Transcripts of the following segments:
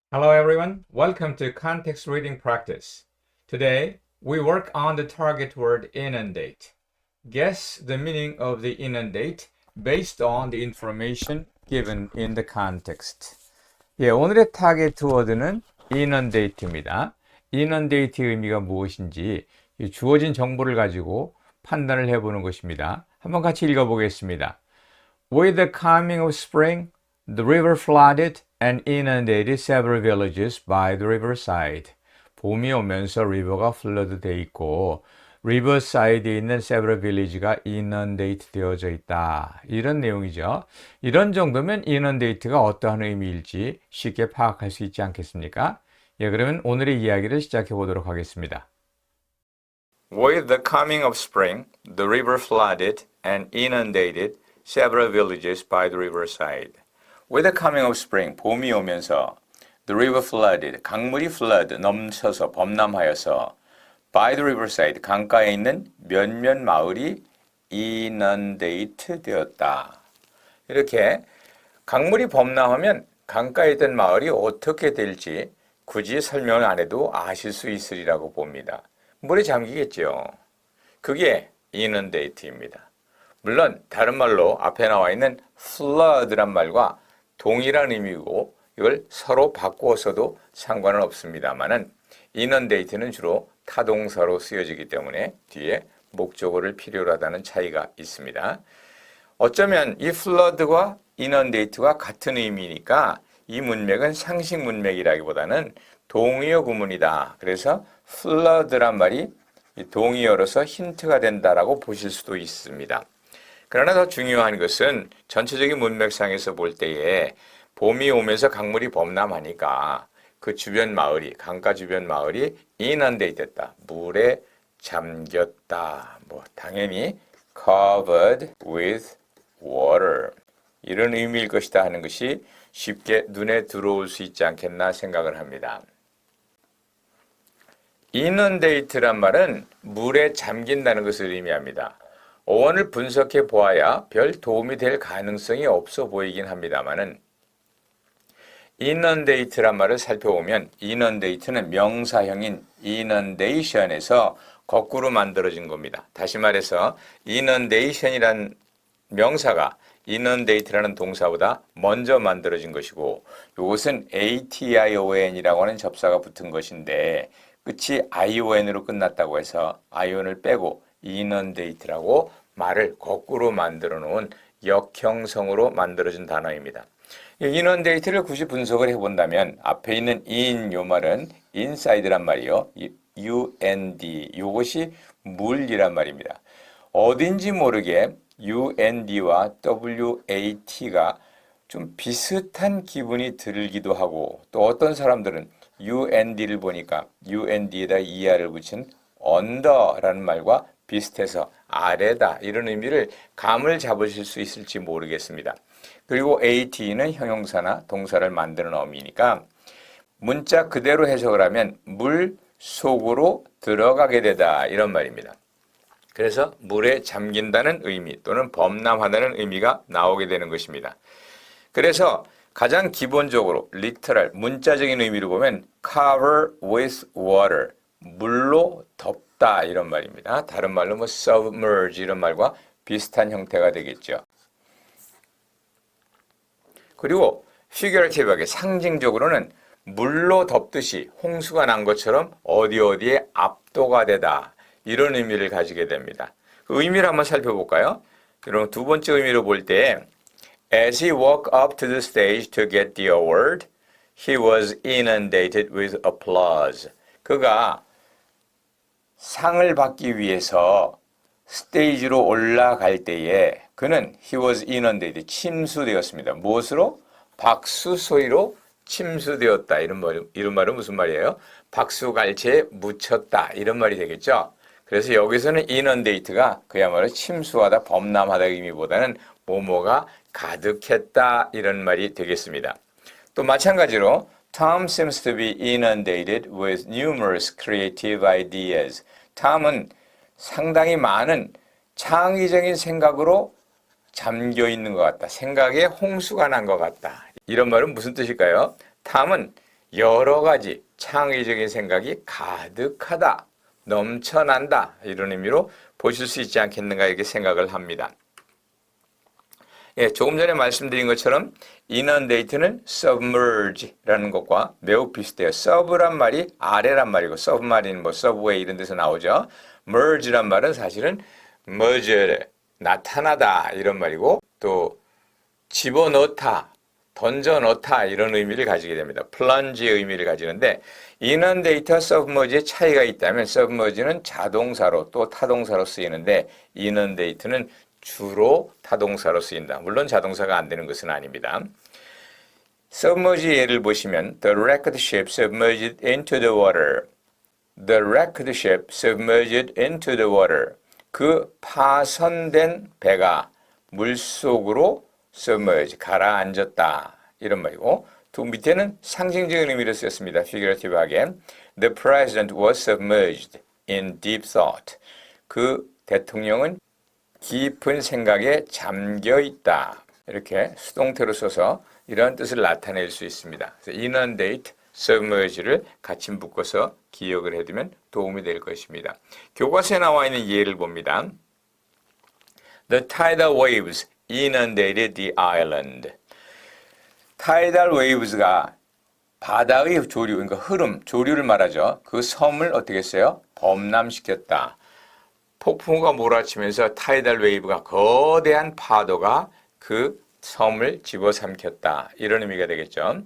Hello everyone, welcome to Context Reading Practice. Today, we work on the target word inundate. Guess the meaning of the inundate based on the information given in the context. 오늘의 타겟 워드는 inundate입니다. inundate의 의미가 무엇인지 주어진 정보를 가지고 판단을 해보는 것입니다. 한번 같이 읽어보겠습니다. With the coming of spring, the river flooded and inundated several villages by the riverside. 봄이 오면서 리버가 플러드 돼 있고 리버사이드에 있는 several village가 inundate 되어져 있다. 이런 내용이죠. 이런 정도면 inundate가 어떠한 의미일지 쉽게 파악할 수 있지 않겠습니까? 그러면 오늘의 이야기를 시작해 보도록 하겠습니다. With the coming of spring, the river flooded and inundated several villages by the riverside. With the coming of spring, 봄이 오면서 the river flooded, 강물이 flood, 넘쳐서 범람하여서 by the riverside, 강가에 있는 몇몇 마을이 inundate 되었다. 이렇게 강물이 범람하면 강가에 있던 마을이 어떻게 될지 굳이 설명을 안 해도 아실 수 있으리라고 봅니다. 물에 잠기겠죠. 그게 inundate입니다. 물론 다른 말로 앞에 나와 있는 flood란 말과 동일한 의미고 이걸 서로 바꾸어서도 상관은 없습니다만은 inundate는 주로 타동사로 쓰여지기 때문에 뒤에 목적어를 필요로 하다는 차이가 있습니다. 어쩌면 이 flood과 inundate가 같은 의미니까 이 문맥은 상식 문맥이라기보다는 동의어 구문이다. 그래서 flood란 말이 동의어로서 힌트가 된다라고 보실 수도 있습니다. 그러나 더 중요한 것은 전체적인 문맥상에서 볼 때에 봄이 오면서 강물이 범람하니까 그 주변 마을이, 강가 주변 마을이 inundate 됐다. 물에 잠겼다. 당연히 covered with water. 이런 의미일 것이다 하는 것이 쉽게 눈에 들어올 수 있지 않겠나 생각을 합니다. inundate란 말은 물에 잠긴다는 것을 의미합니다. 어원을 분석해 보아야 별 도움이 될 가능성이 없어 보이긴 합니다만은 inundate란 말을 살펴보면 inundate는 명사형인 inundation에서 거꾸로 만들어진 겁니다. 다시 말해서 inundation이란 명사가 inundate라는 동사보다 먼저 만들어진 것이고 이것은 ation이라고 하는 접사가 붙은 것인데 끝이 ion으로 끝났다고 해서 ion을 빼고 inundate라고 말을 거꾸로 만들어 놓은 역형성으로 만들어진 단어입니다. inundate를 굳이 분석을 해본다면 앞에 있는 in 요 말은 inside란 말이요. und 요것이 물이란 말입니다. 어딘지 모르게 und와 wat가 좀 비슷한 기분이 들기도 하고 또 어떤 사람들은 und를 보니까 und에다 er을 붙인 under라는 말과 비슷해서 아래다 이런 의미를 감을 잡으실 수 있을지 모르겠습니다. 그리고 at는 형용사나 동사를 만드는 어미니까 문자 그대로 해석을 하면 물 속으로 들어가게 되다 이런 말입니다. 그래서 물에 잠긴다는 의미 또는 범람하다는 의미가 나오게 되는 것입니다. 그래서 가장 기본적으로 literal 문자적인 의미로 보면 cover with water 물로 덮다 이런 말입니다. 다른 말로 submerge 이런 말과 비슷한 형태가 되겠죠. 그리고 figurative하게 상징적으로는 물로 덮듯이 홍수가 난 것처럼 어디에 압도가 되다 이런 의미를 가지게 됩니다. 그 의미를 한번 살펴볼까요? 그럼 두 번째 의미로 볼 때 As he walked up to the stage to get the award, he was inundated with applause. 그가 상을 받기 위해서 스테이지로 올라갈 때에 그는 he was inundated, 침수되었습니다. 무엇으로? 박수 소리로 침수되었다. 이런 말은 무슨 말이에요? 박수갈채에 묻혔다. 이런 말이 되겠죠. 그래서 여기서는 inundate가 그야말로 침수하다, 범람하다 의미보다는 뭐뭐가 가득했다 이런 말이 되겠습니다. 또 마찬가지로 Tom seems to be inundated with numerous creative ideas. 톰은 상당히 많은 창의적인 생각으로 잠겨 있는 것 같다. 생각에 홍수가 난 것 같다. 이런 말은 무슨 뜻일까요? 탐은 여러 가지 창의적인 생각이 가득하다, 넘쳐난다 이런 의미로 보실 수 있지 않겠는가 이렇게 생각을 합니다. 예, 조금 전에 말씀드린 것처럼 inundate는 submerge라는 것과 매우 비슷해요. sub란 말이 아래란 말이고 submarine, 뭐 subway 이런 데서 나오죠. merge란 말은 사실은 merge, 나타나다 이런 말이고 또 집어넣다, 던져넣다 이런 의미를 가지게 됩니다. plunge의 의미를 가지는데 inundate와 submerge의 차이가 있다면 submerge는 자동사로 또 타동사로 쓰이는데 inundate는 주로 타동사로 쓰인다. 물론 자동사가 안 되는 것은 아닙니다. submerge 예를 보시면 The wrecked ship submerged into the water. The wrecked ship submerged into the water. 그 파손된 배가 물속으로 submerge, 가라앉았다. 이런 말이고 두 밑에는 상징적인 의미로 쓰였습니다. figurative하게. The president was submerged in deep thought. 그 대통령은 깊은 생각에 잠겨 있다. 이렇게 수동태로 써서 이런 뜻을 나타낼 수 있습니다. 그래서 inundate, submerge를 같이 묶어서 기억을 해두면 도움이 될 것입니다. 교과서에 나와 있는 예를 봅니다. The tidal waves inundated the island. tidal waves가 바다의 조류, 그러니까 흐름, 조류를 말하죠. 그 섬을 어떻게 했어요? 범람시켰다. 폭풍우가 몰아치면서 타이달 웨이브가 거대한 파도가 그 섬을 집어삼켰다. 이런 의미가 되겠죠.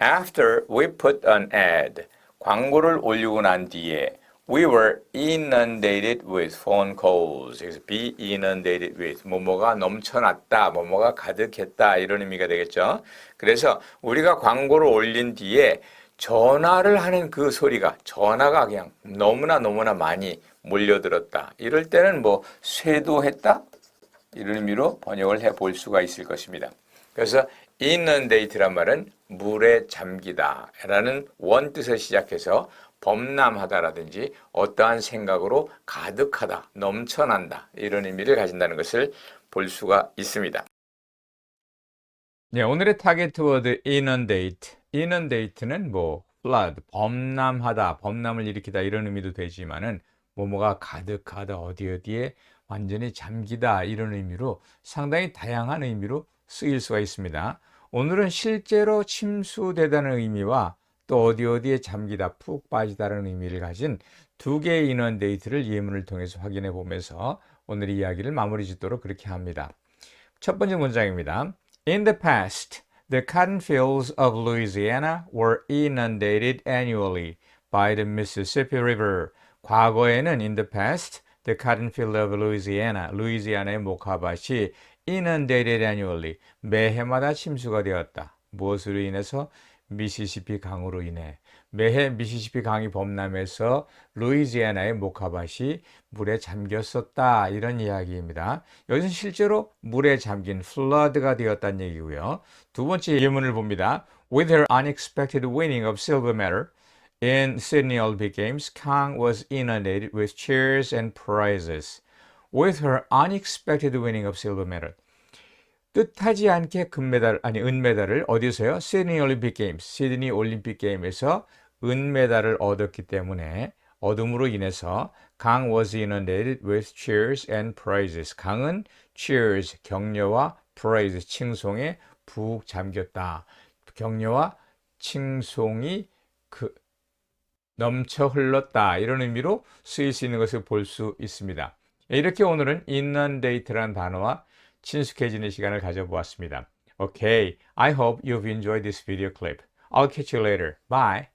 After we put an ad, 광고를 올리고 난 뒤에 we were inundated with phone calls. 그래서 be inundated with, 뭐뭐가 넘쳐났다, 뭐뭐가 가득했다 이런 의미가 되겠죠. 그래서 우리가 광고를 올린 뒤에 전화를 하는 그 소리가, 전화가 그냥 너무나 많이 몰려들었다. 이럴 때는 뭐 쇄도했다 이런 의미로 번역을 해볼 수가 있을 것입니다. 그래서 inundate란 말은 물에 잠기다 라는 원뜻을 시작해서 범람하다라든지 어떠한 생각으로 가득하다, 넘쳐난다 이런 의미를 가진다는 것을 볼 수가 있습니다. 네, 오늘의 타겟 워드 inundate. inundate는 뭐 flood, 범람하다, 범람을 일으키다 이런 의미도 되지만은 뭐뭐가 가득하다, 어디에 완전히 잠기다 이런 의미로 상당히 다양한 의미로 쓰일 수가 있습니다. 오늘은 실제로 침수되다는 의미와 또 어디에 잠기다, 푹 빠지다라는 의미를 가진 두 개의 inundate를 예문을 통해서 확인해 보면서 오늘 이야기를 마무리 짓도록 그렇게 합니다. 첫 번째 문장입니다. In the past, the cotton fields of Louisiana were inundated annually by the Mississippi River. 과거에는 in the past, the cotton field of Louisiana, 루이지아나의 목화밭이 inundated annually, 매해마다 침수가 되었다. 무엇으로 인해서? 미시시피 강으로 인해. 매해 미시시피 강이 범람해서 루이지애나의 목화밭이 물에 잠겼었다. 이런 이야기입니다. 여기서 실제로 물에 잠긴 flood가 되었다는 얘기고요. 두 번째 예문을 봅니다. With her unexpected winning of silver medal in Sydney Olympic Games, Kang was inundated with cheers and prizes. With her unexpected winning of silver medal. 뜻하지 않게 은메달을 어디서요? 시드니 올림픽 게임스, 시드니 올림픽 게임에서 은메달을 얻었기 때문에 얻음으로 인해서 강 was inundated with cheers and praises. 강은 cheers, 격려와 praise, 칭송에 푹 잠겼다. 격려와 칭송이 넘쳐 흘렀다. 이런 의미로 쓰일 수 있는 것을 볼 수 있습니다. 이렇게 오늘은 inundate라는 단어와 친숙해지는 시간을 가져보았습니다. Okay, I hope you've enjoyed this video clip. I'll catch you later. Bye.